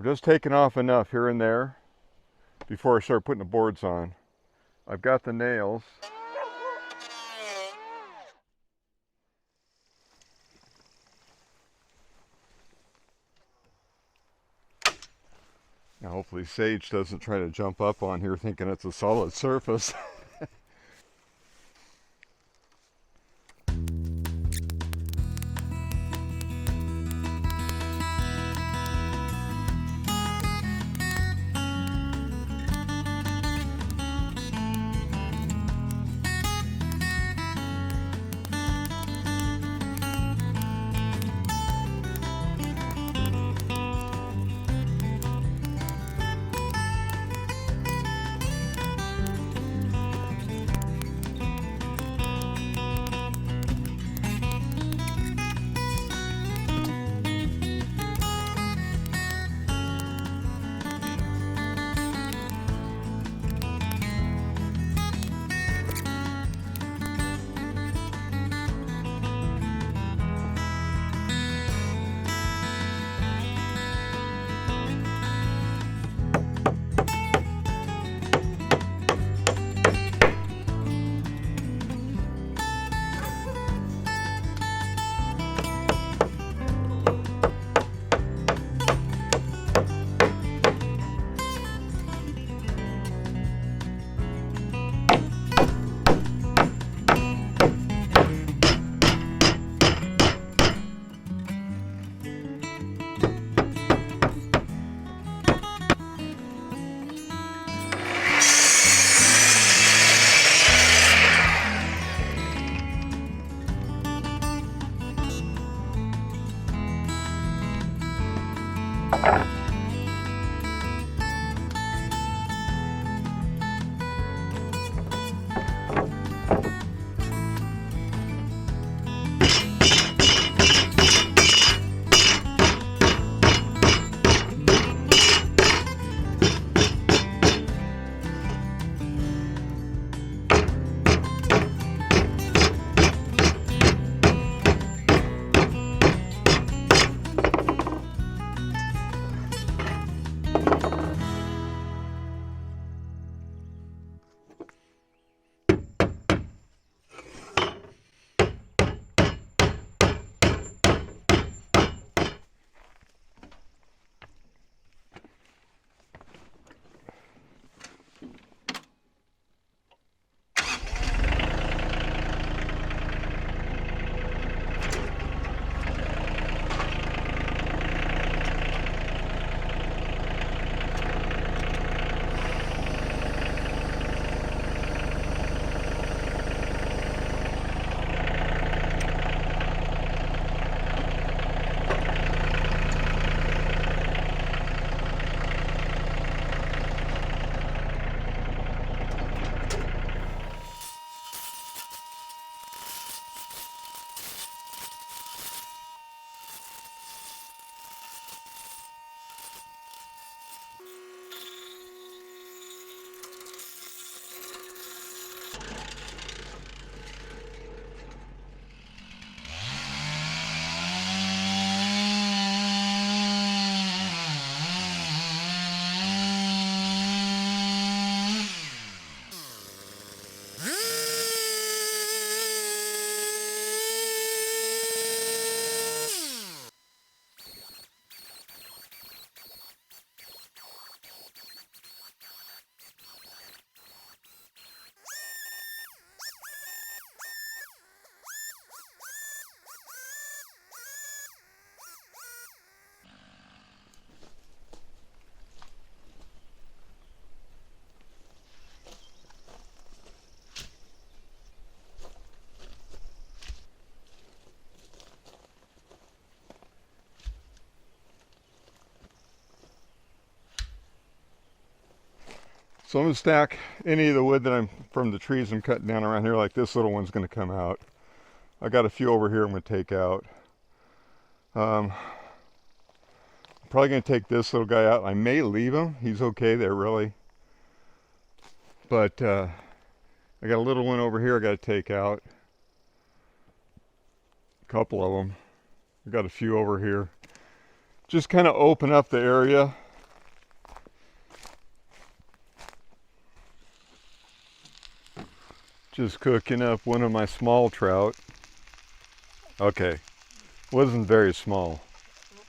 I'm just taking off enough here and there before I start putting the boards on. I've got the nails. Now hopefully Sage doesn't try to jump up on here thinking it's a solid surface. So I'm going to stack any of the wood that I'm from the trees I'm cutting down around here, like this little one's going to come out. I got a few over here I'm going to take out. I'm probably going to take this little guy out. I may leave him. He's okay there, really. But I got a little one over here I got to take out. A couple of them. I got a few over here. Just kind of open up the area Just cooking up one of my small trout. Okay, wasn't very small.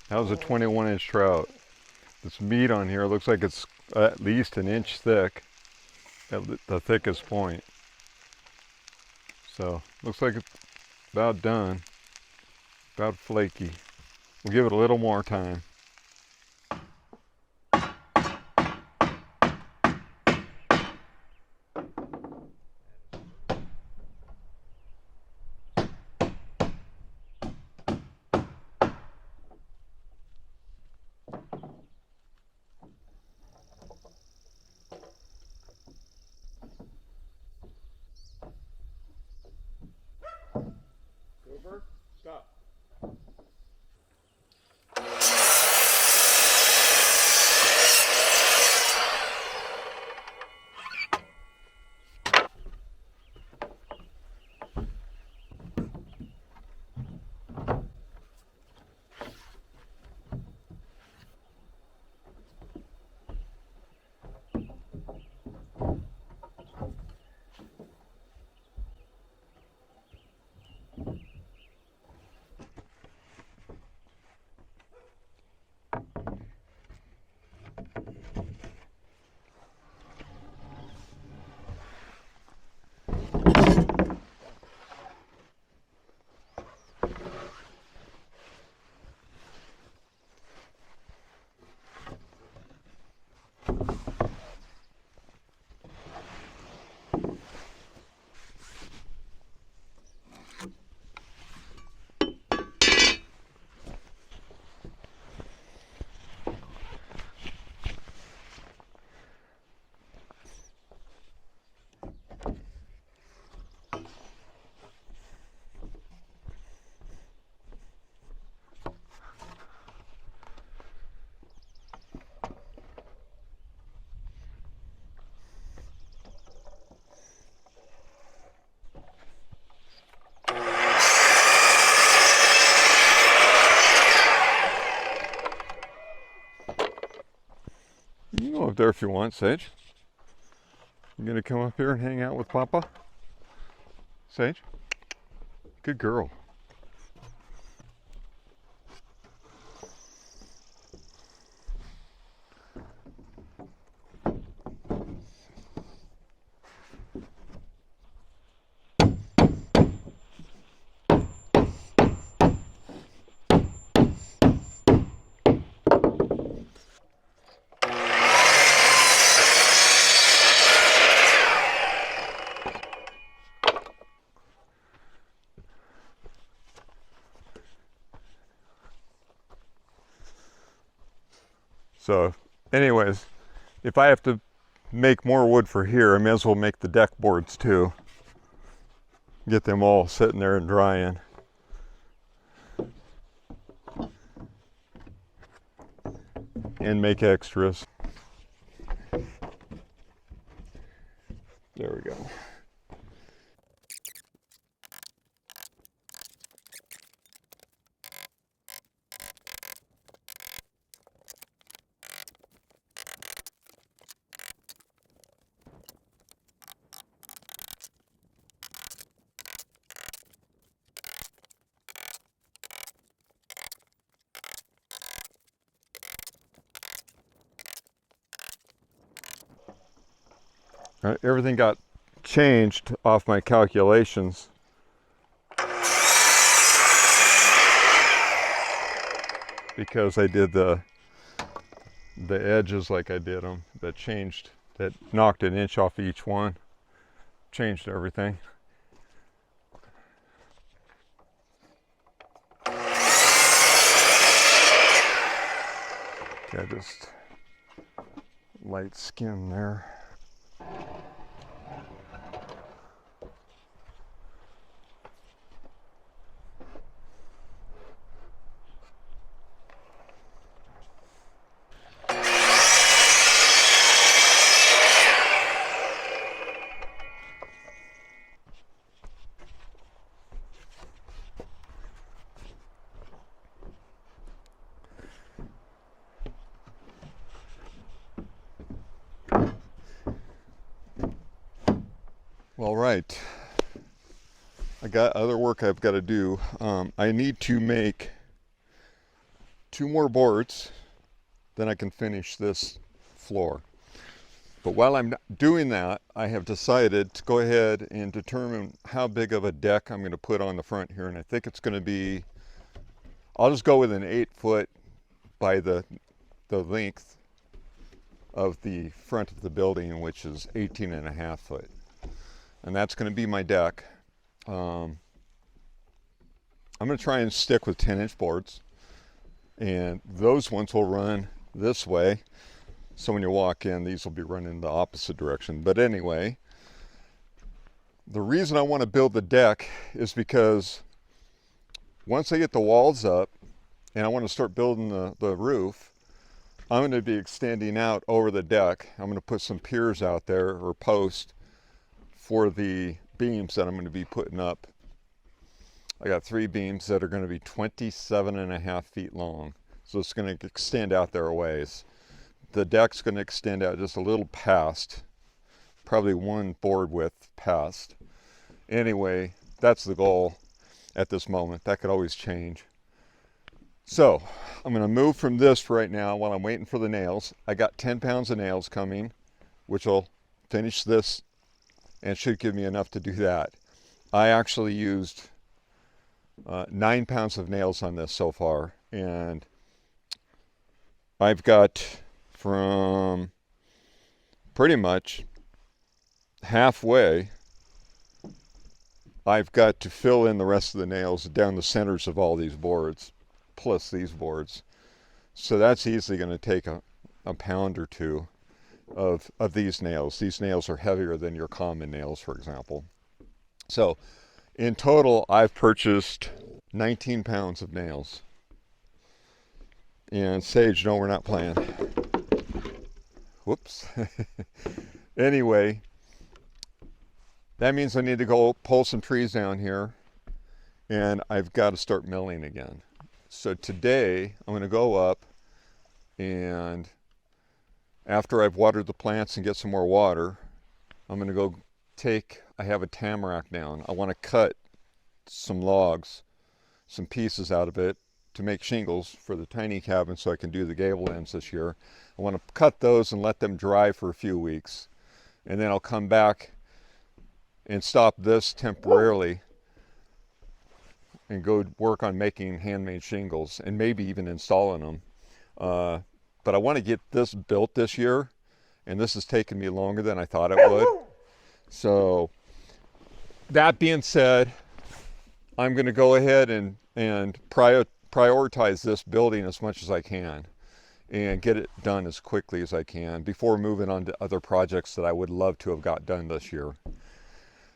That was a 21-inch trout. This meat on here looks like it's at least an inch thick at the thickest point. So looks like it's about done, about flaky. We'll give it a little more time. Stop. You can go up there if you want, Sage. You gonna come up here and hang out with Papa? Sage? Good girl. So anyways, if I have to make more wood for here, I may as well make the deck boards too. Get them all sitting there and drying. And make extras. There we go. Right, everything got changed off my calculations. Because I did the edges like I did them. That changed, that knocked an inch off each one. Changed everything. Okay, just light skin there. All right, I got other work I've got to do. I need to make 2 more boards, then I can finish this floor. But while I'm doing that, I have decided to go ahead and determine how big of a deck I'm going to put on the front here. And I think it's going to be, I'll just go with an 8-foot by the length of the front of the building, which is 18.5 foot. And that's going to be my deck. I'm going to try and stick with 10-inch boards. And those ones will run this way. So when you walk in, these will be running the opposite direction. But anyway, the reason I want to build the deck is because once I get the walls up and I want to start building the roof, I'm going to be extending out over the deck. I'm going to put some piers out there, or posts, for the beams that I'm going to be putting up. I got 3 beams that are going to be 27.5 feet long. So it's going to extend out there a ways. The deck's going to extend out just a little past, probably 1 board width past. Anyway, that's the goal at this moment. That could always change. So I'm going to move from this right now while I'm waiting for the nails. I got 10 pounds of nails coming, which will finish this and should give me enough to do that. I actually used 9 pounds of nails on this so far, and I've got from pretty much halfway, I've got to fill in the rest of the nails down the centers of all these boards, plus these boards. So that's easily going to take a pound or 2 of these nails. These nails are heavier than your common nails, for example. So in total, I've purchased 19 pounds of nails. And Sage, no, we're not playing. Whoops. Anyway, that means I need to go pull some trees down here, and I've got to start milling again. So today I'm going to go up, and after I've watered the plants and get some more water, I'm going to go I have a tamarack down. I want to cut some logs, some pieces out of it, to make shingles for the tiny cabin so I can do the gable ends this year. I want to cut those and let them dry for a few weeks. And then I'll come back and stop this temporarily and go work on making handmade shingles and maybe even installing them. But I want to get this built this year, and this has taken me longer than I thought it would. So that being said, I'm going to go ahead and prioritize this building as much as I can and get it done as quickly as I can before moving on to other projects that I would love to have got done this year.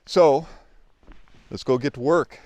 So let's go get to work.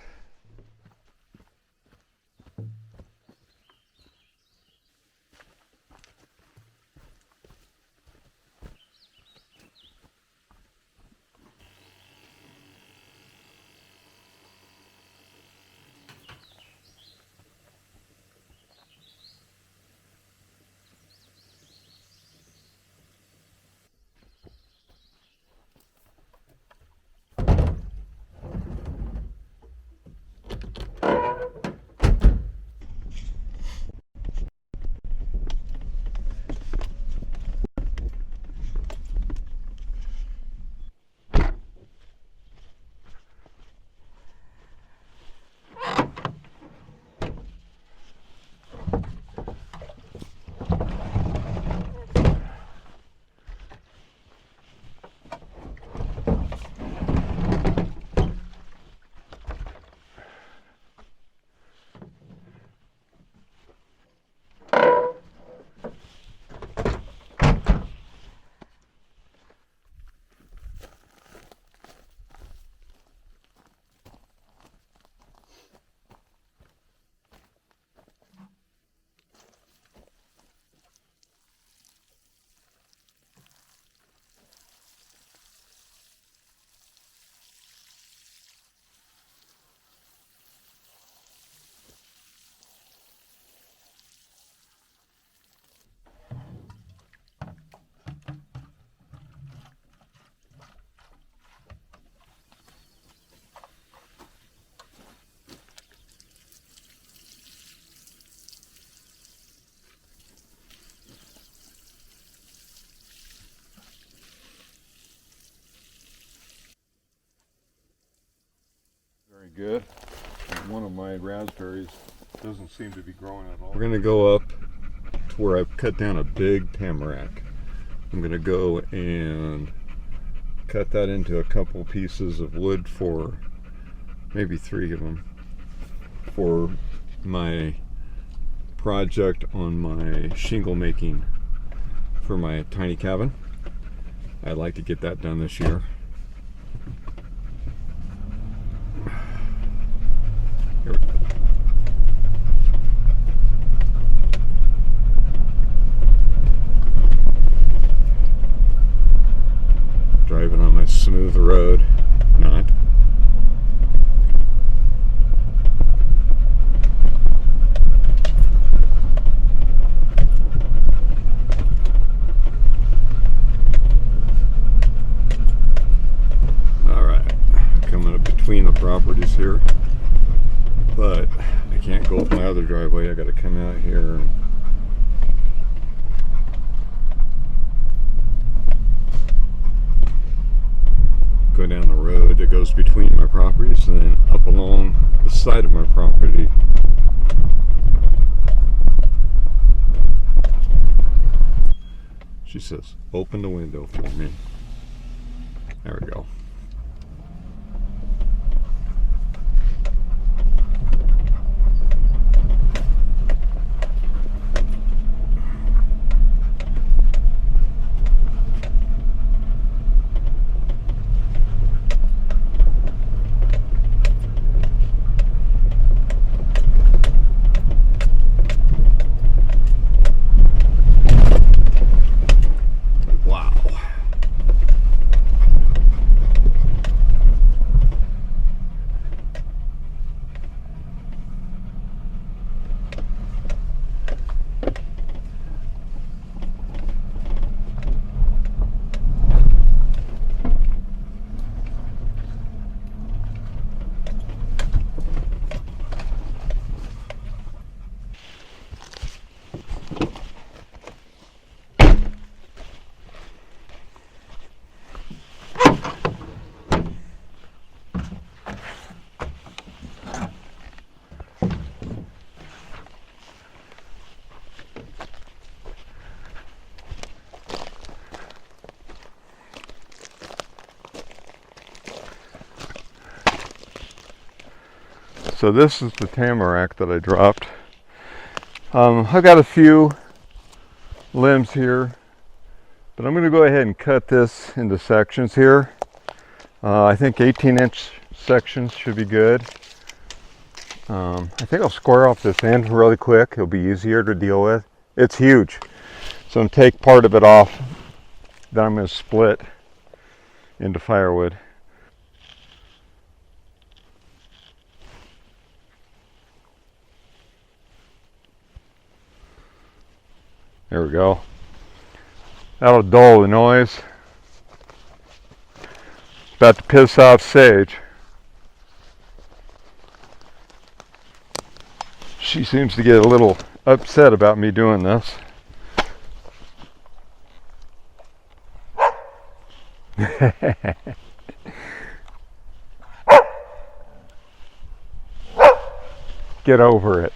good. And one of my raspberries doesn't seem to be growing at all. We're going to go up to where I've cut down a big tamarack. I'm going to go and cut that into a couple pieces of wood, for maybe 3 of them, for my project on my shingle making for my tiny cabin. I'd like to get that done this year. Here we go. Driving on my smooth road, not. Between the properties here, but I can't go up my other driveway. I got to come out here and go down the road that goes between my properties and then up along the side of my property. She says, open the window for me. There we go. So this is the tamarack that I dropped. I've got a few limbs here, but I'm going to go ahead and cut this into sections here. I think 18-inch sections should be good. I think I'll square off this end really quick. It'll be easier to deal with. It's huge. So I'm going to take part of it off that I'm going to split into firewood. There we go. That'll dull the noise. About to piss off Sage. She seems to get a little upset about me doing this. Get over it.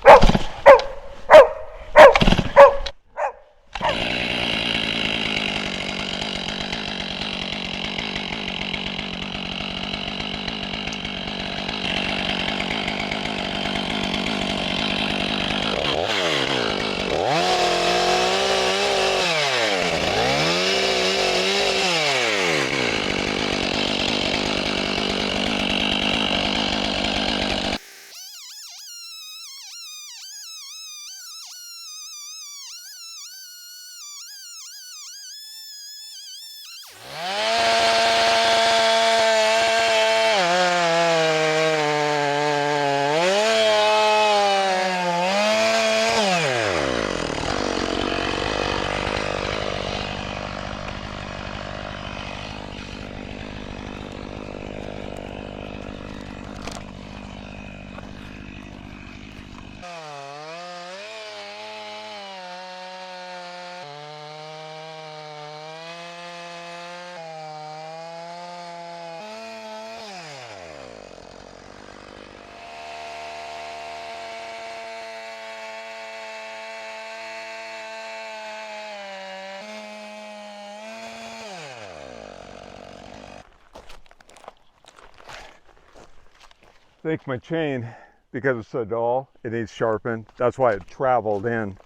think my chain, because it's so dull, it needs sharpened. That's why it traveled in.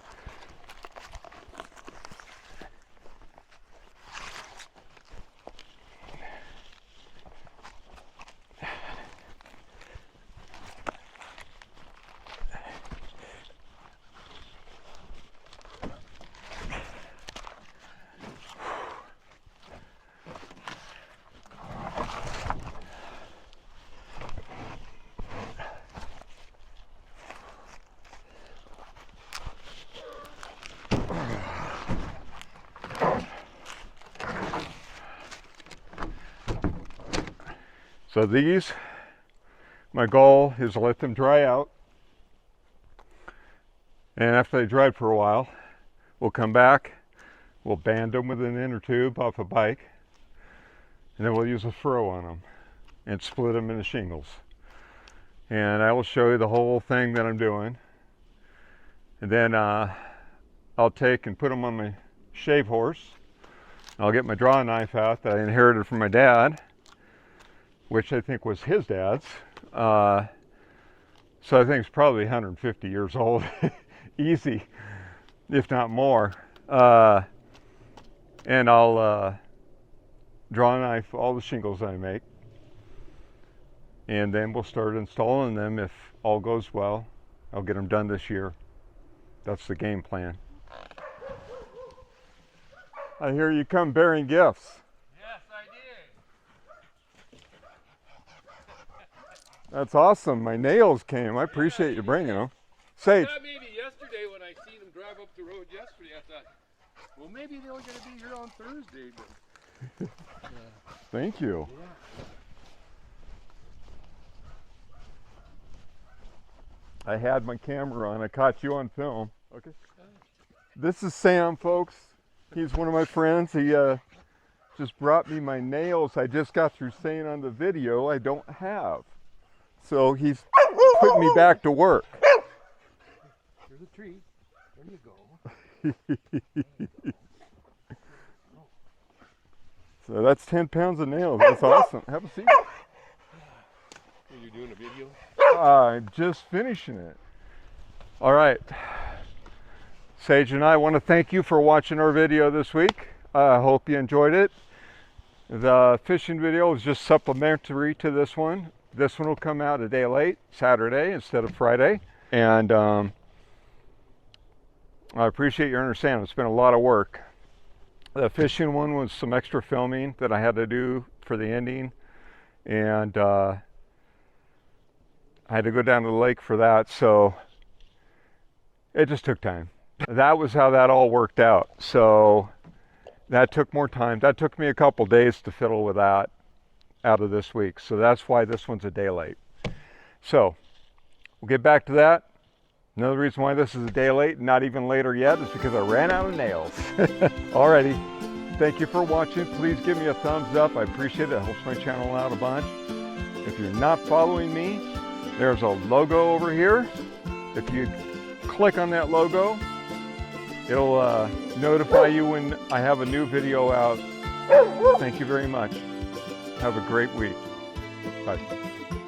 So these, my goal is to let them dry out, and after they dried for a while, we'll come back, we'll band them with an inner tube off a bike, and then we'll use a furrow on them and split them into shingles. And I will show you the whole thing that I'm doing, and then I'll take and put them on my shave horse. I'll get my draw knife out that I inherited from my dad, which I think was his dad's. So I think it's probably 150 years old, easy, if not more. And I'll draw knife all the shingles I make, and then we'll start installing them. If all goes well, I'll get them done this year. That's the game plan. I hear you come bearing gifts. That's awesome. My nails came. I appreciate you bringing them. Sage. I thought maybe yesterday when I seen them drive up the road yesterday, I thought, well, maybe they were going to be here on Thursday. But, Thank you. Yeah. I had my camera on. I caught you on film. Okay. This is Sam, folks. He's one of my friends. He just brought me my nails. I just got through saying on the video I don't have. So he's putting me back to work. There's a tree. There you go. So that's 10 pounds of nails. That's awesome. Have a seat. Are you doing a video? I'm just finishing it. All right. Sage and I want to thank you for watching our video this week. I hope you enjoyed it. The fishing video is just supplementary to this one. This one will come out a day late, Saturday instead of Friday. And I appreciate your understanding. It's been a lot of work. The fishing one was some extra filming that I had to do for the ending. And I had to go down to the lake for that. So it just took time. That was how that all worked out. So that took more time. That took me a couple days to fiddle with that out of this week. So that's why this one's a day late. So we'll get back to that. Another reason why this is a day late, not even later yet, is because I ran out of nails. Alrighty, thank you for watching. Please give me a thumbs up. I appreciate it. It helps my channel out a bunch. If you're not following me, there's a logo over here. If you click on that logo, it'll notify you when I have a new video out. Thank you very much. Have a great week. Bye.